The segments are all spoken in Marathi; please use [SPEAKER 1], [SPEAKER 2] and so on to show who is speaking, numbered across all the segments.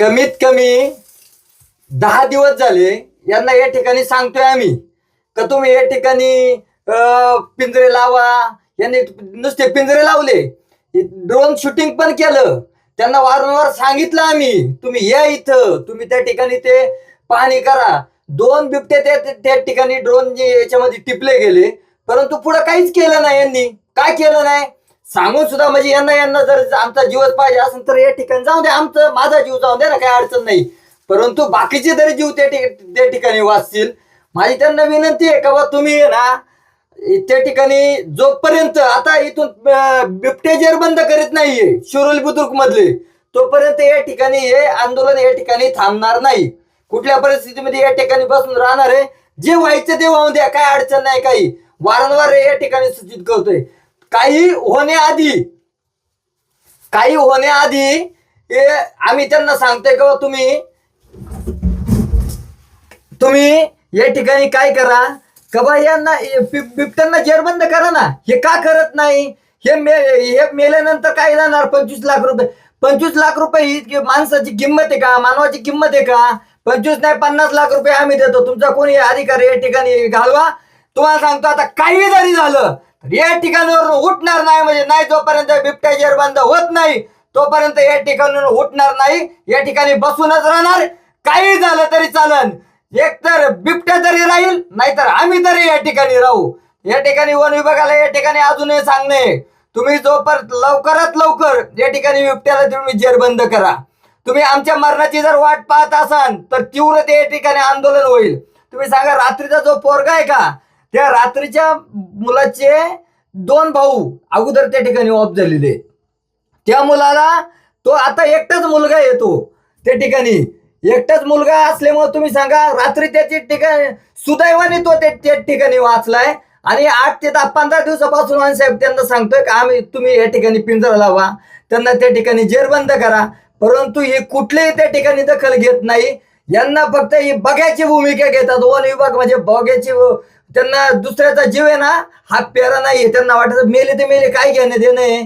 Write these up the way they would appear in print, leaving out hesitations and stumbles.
[SPEAKER 1] कमीत कमी 10 दिवस झाले यांना या ठिकाणी सांगतोय आम्ही का तुम्ही या ठिकाणी पिंजरे लावा. यांनी नुसते पिंजरे लावले, ड्रोन शूटिंग पण केलं. त्यांना वारंवार सांगितलं आम्ही तुम्ही या इथं, तुम्ही त्या ठिकाणी ते पाहणी करा. 2 बिबटे त्या ठिकाणी ड्रोन याच्यामध्ये टिपले गेले, परंतु पुढे काहीच केलं नाही. यांनी काय केलं नाही सांगून सुद्धा, म्हणजे यांना जर आमचा जीवच पाहिजे असेल तर या ठिकाणी जाऊ द्या, माझा जीव जाऊ द्या ना, काही अडचण नाही. परंतु बाकीचे तरी जीव त्या ठिकाणी वाचतील. माझी त्यांना विनंती आहे का बा तुम्ही ना त्या ठिकाणी जोपर्यंत आता इथून बिबटे जेरबंद करीत नाहीये शिरोली बुद्रुक मधले, तोपर्यंत या ठिकाणी हे आंदोलन या ठिकाणी थांबणार नाही. कुठल्या परिस्थितीमध्ये या ठिकाणी बसून राहणार आहे. जे व्हायचं ते वाहून द्या, काय अडचण नाही. काही वारंवार या ठिकाणी सूचित करतोय. काही होण्याआधी आम्ही त्यांना सांगतोय का तुम्ही या ठिकाणी काय करा का बा यांना बिबट्यांना जेरबंद करा ना. हे का करत नाही? हे मेल्यानंतर काय जाणार? 25 लाख रुपये. 25 लाख रुपये ही माणसाची किंमत आहे का? मानवाची किंमत आहे का? 25 नाही 50 लाख रुपये आम्ही देतो. तुमचा कोणी अधिकारी या ठिकाणी घालवा. तुम्हाला सांगतो आता काही जरी झालं या ठिकाणावर उठणार नाही. म्हणजे नाही, जोपर्यंत बिबट्या जेरबंद होत नाही तोपर्यंत या ठिकाणावर उठणार नाही. या ठिकाणी बसूनच राहणार. काही झालं तरी चालन. एकतर बिबट्या तरी राहील, नाहीतर आम्ही तरी या ठिकाणी राहू. या ठिकाणी वन विभागाला या ठिकाणी अजूनही सांगणे, तुम्ही लवकरात लवकर या ठिकाणी बिबट्याला तुम्ही जेरबंद करा. तुम्ही आमच्या मरणाची जर वाट पाहत असाल तर तीव्र या ठिकाणी आंदोलन होईल. तुम्ही सांगा, रात्रीचा जो पोरगा आहे का, त्या रात्रीच्या मुलाचे 2 भाऊ अगोदर त्या ठिकाणी ऑफ झालेले. त्या मुलाला तो आता एकटाच मुलगा येतो. त्या ठिकाणी एकटाच मुलगा असल्यामुळे तुम्ही सांगा, रात्री त्याची ठिकाणी सुदैवाने तो त्या ठिकाणी वाचलाय. आणि 8 ते 15 दिवसापासून साहेब त्यांना सांगतोय का तुम्ही या ठिकाणी पिंजरा लावा, त्यांना त्या ठिकाणी जेरबंद करा. परंतु हे कुठलेही त्या ठिकाणी दखल घेत नाही. यांना फक्त ही बघ्याची भूमिका घेतात. वन विभाग म्हणजे बघ्याची. त्यांना दुसऱ्याचा जीव आहे ना हा प्यारा नाहीये. त्यांना वाटत मेले ते मेले, काय घेणे देणे.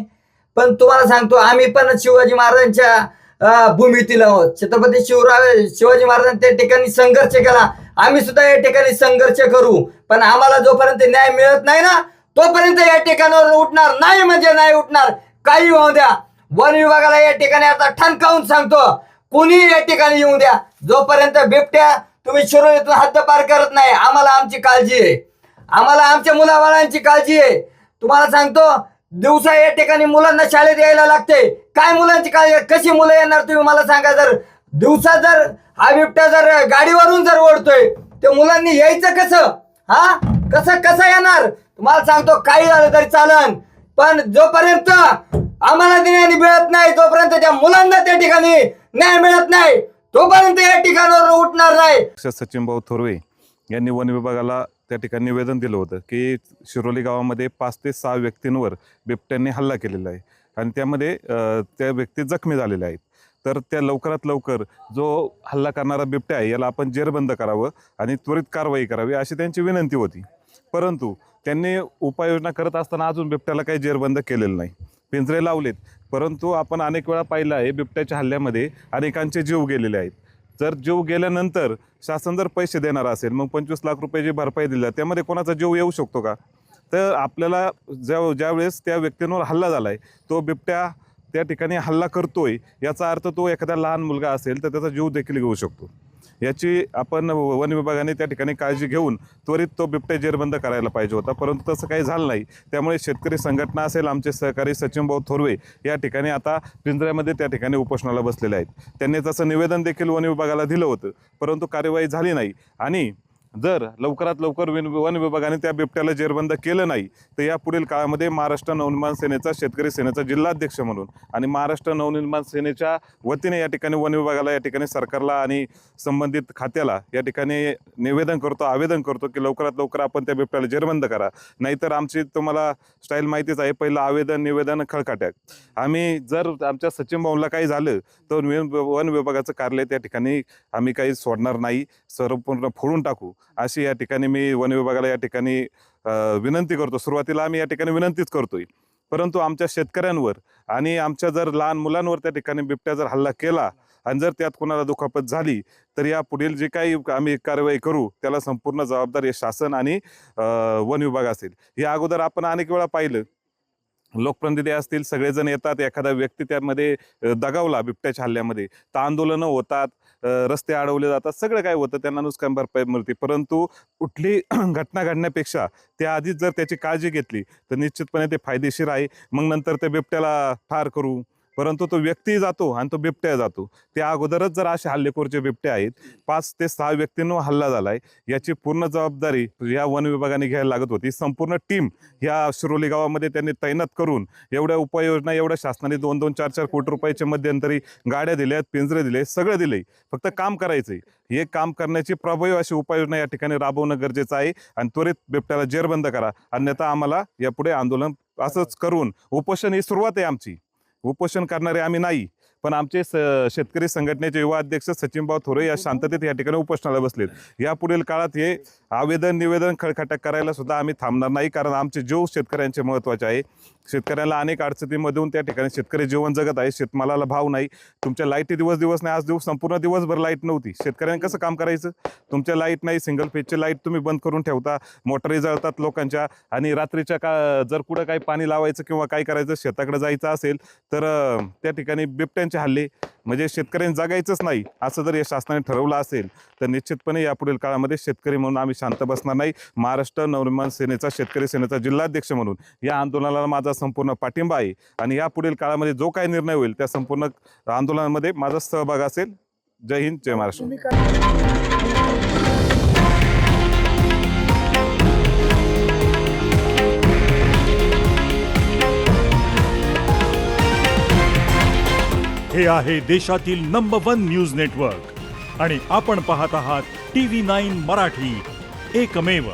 [SPEAKER 1] पण तुम्हाला सांगतो, आम्ही पण शिवाजी महाराजांच्या भूमीतील आहोत. छत्रपती शिवाजी महाराजांनी त्या ठिकाणी संघर्ष केला. आम्ही सुद्धा या ठिकाणी संघर्ष करू. पण आम्हाला जोपर्यंत न्याय मिळत नाही ना तोपर्यंत या ठिकाणावर उठणार नाही. म्हणजे नाही उठणार. काही होऊ द्या. वन विभागाला या ठिकाणी आता ठणकावून सांगतो, कुणी या ठिकाणी येऊ द्या. जोपर्यंत बिबट्या तुम्ही शिरोलीतून हद्द पार करत नाही, आम्हाला आमची काळजी आहे. आम्हाला आमच्या मुलाबाळांची काळजी आहे. तुम्हाला सांगतो, दिवसा या ठिकाणी मुलांना शाळेत यायला लागते. काय मुलांची काळजी? कशी मुलं येणार तुम्ही मला सांगा. जर दिवसा जर हा बिबट्या जर गाडीवरून जर ओढतोय तर मुलांनी यायचं कसं? कसं येणार? तुम्हाला सांगतो, काही झालं तरी चालन, पण जोपर्यंत आम्हाला न्याय मिळत नाही तोपर्यंत त्या मुलांना त्या ठिकाणी न्याय मिळत नाही तोपर्यंत या ठिकाणावर उठणार नाही.
[SPEAKER 2] सचिन भाऊ थोरवे यांनी वन विभागाला त्या ठिकाणी निवेदन दिलं होतं की शिरोली गावामध्ये 5 ते 6 व्यक्तींवर बिबट्यांनी हल्ला केलेला आहे आणि त्यामध्ये त्या व्यक्ती जखमी झालेल्या आहेत. तर त्या लवकरात लवकर जो हल्ला करणारा बिबट्या आहे याला आपण जेरबंद करावं आणि त्वरित कारवाई करावी अशी त्यांची विनंती होती. परंतु त्यांनी उपाययोजना करत असताना अजून बिबट्याला काही जेरबंद केलेलं नाही. पिंजरे लावलेत, परंतु आपण अनेक वेळा पाहिलं आहे बिबट्याच्या हल्ल्यामध्ये अनेकांचे जीव गेलेले आहेत. जर जीव गेल्यानंतर शासन जर पैसे देणार असेल, मग 25 लाख रुपये जी भरपाई दिली त्यामध्ये कोणाचा जीव येऊ शकतो का? तर आपल्याला ज्यावेळेस त्या व्यक्तींवर हल्ला झाला आहे तो बिबट्या त्या ठिकाणी हल्ला करतोय याचा अर्थ तो एखादा लहान मुलगा असेल तर त्याचा जीव देखील घेऊ शकतो. याची आपण वन विभागाने त्या ठिकाणी काळजी घेऊन त्वरित तो बिबट्या जेरबंद करायला पाहिजे होता, परंतु तसं काही झालं नाही. त्यामुळे शेतकरी संघटना असेल, आमचे सहकारी सचिन भाऊ थोरवे या ठिकाणी आता पिंजऱ्यामध्ये त्या ठिकाणी उपोषणाला बसलेले आहेत. त्यांनी तसं निवेदन देखील वन विभागाला दिलं होतं, परंतु कार्यवाही झाली नाही. आणि जर लवकरात लवकर वन विभागाने त्या बिबट्याला जेरबंद केलं नाही तर या पुढील काळामध्ये महाराष्ट्र नवनिर्माण सेनेचा शेतकरी सेनेचा जिल्हाध्यक्ष म्हणून आणि महाराष्ट्र नवनिर्माण सेनेच्या वतीने या ठिकाणी वन विभागाला या ठिकाणी सरकारला आणि संबंधित खात्याला या ठिकाणी निवेदन करतो, आवेदन करतो की लवकरात लवकर आपण त्या बिबट्याला जेरबंद करा. नाहीतर आमची तुम्हाला स्टाईल माहितीच आहे, पहिलं आवेदन निवेदन खळकाट्याक. आम्ही जर आमच्या सचिन भाऊला काही झालं तर वन विभागाचं कार्यालय त्या ठिकाणी आम्ही काही सोडणार नाही, संपूर्ण फोडून टाकू अशी या ठिकाणी मी वन विभागाला या ठिकाणी विनंती करतो. सुरुवातीला आम्ही या ठिकाणी विनंतीच करतोय, परंतु आमच्या शेतकऱ्यांवर आणि आमच्या जर लहान मुलांवर त्या ठिकाणी बिबट्या जर हल्ला केला आणि जर त्यात कोणाला दुखापत झाली तर या पुढील जे काही आम्ही कारवाई करू त्याला संपूर्ण जबाबदार हे शासन आणि वन विभाग असेल. या अगोदर आपण अनेक वेळा पाहिलं, लोकप्रतिनिधी असतील सगळेजण येतात, एखादा व्यक्ती त्यामध्ये दगावला बिबट्याच्या हल्ल्यामध्ये तर आंदोलनं होतात, रस्ते अडवले जातात, सगळं काय होतं, त्यांना नुकसान भरपाई मिळते. परंतु कुठली घटना घडण्यापेक्षा त्याआधीच जर त्याची काळजी घेतली तर निश्चितपणे ते फायदेशीर आहे. मग नंतर ते बिबट्याला ठार करू, परंतु तो व्यक्ती जातो आणि तो बिबट्या जातो. त्या अगोदरच जर असे हल्लेखोरचे बिबटे आहेत, 5 ते 6 व्यक्तींवर हल्ला झालाय, याची पूर्ण जबाबदारी या वन विभागाने घ्यायला लागत होती. संपूर्ण टीम या शिरोली गावामध्ये त्यांनी तैनात करून एवढ्या उपाययोजना, एवढ्या शासनाने 2-2, 4-4 कोटी रुपयाच्या मध्यंतरी गाड्या दिल्यात, पिंजरे दिले, सगळं दिलंय. फक्त काम करायचंय. हे काम करण्याची प्रभावी अशी उपाययोजना या ठिकाणी राबवणं गरजेचं आहे आणि त्वरित बिबट्याला जेरबंद करा, अन्यथा आम्हाला यापुढे आंदोलन असंच करून, उपोषण ही सुरुवात आहे आमची, उपोषण करणारे आम्ही नाही, पण आमचे शेतकरी संघटनेचे युवा अध्यक्ष सचिनभाऊ थोरे या शांततेत या ठिकाणी उपोषणाला बसलेत. यापुढील काळात हे आवेदन निवेदन खळखटाक करायला सुद्धा आम्ही थांबणार नाही, कारण आमचे जीव शेतकऱ्यांचे महत्त्वाचे आहे. शेतकऱ्याला अनेक अडचणीमधून त्या ठिकाणी शेतकरी जीवन जगत आहे. शेतमालाला भाव नाही. तुमच्या लाईटी दिवस नाही, आज संपूर्ण दिवसभर लाईट नव्हती. शेतकऱ्यांनी कसं काम करायचं? तुमच्या लाईट नाही, सिंगल फेजची लाईट तुम्ही बंद करून ठेवता, मोटारी जळतात लोकांच्या, आणि रात्रीच्या जर कुठं काही पाणी लावायचं किंवा काय करायचं, शेताकडे जायचं असेल तर त्या ठिकाणी बिबट्यांचे हल्ले, म्हणजे शेतकऱ्यांनी जगायचंच नाही असं जर या शासनाने ठरवलं असेल तर निश्चितपणे यापुढील काळामध्ये शेतकरी म्हणून आम्ही शांत बसणार नाही. महाराष्ट्र नवनिर्माण सेनेचा, शेतकरी सेनेचा जिल्हाध्यक्ष म्हणून या आंदोलनाला माझा संपूर्ण पाठिंबा आहे आणि यापुढील काळामध्ये जो काही निर्णय होईल त्या संपूर्ण आंदोलनामध्ये माझा सहभाग असेल. जय हिंद, जय महाराष्ट्र.
[SPEAKER 3] हे आहे देशातील नंबर 1 न्यूज नेटवर्क आणि आपण पाहत आहात TV9 मराठी, एकमेव.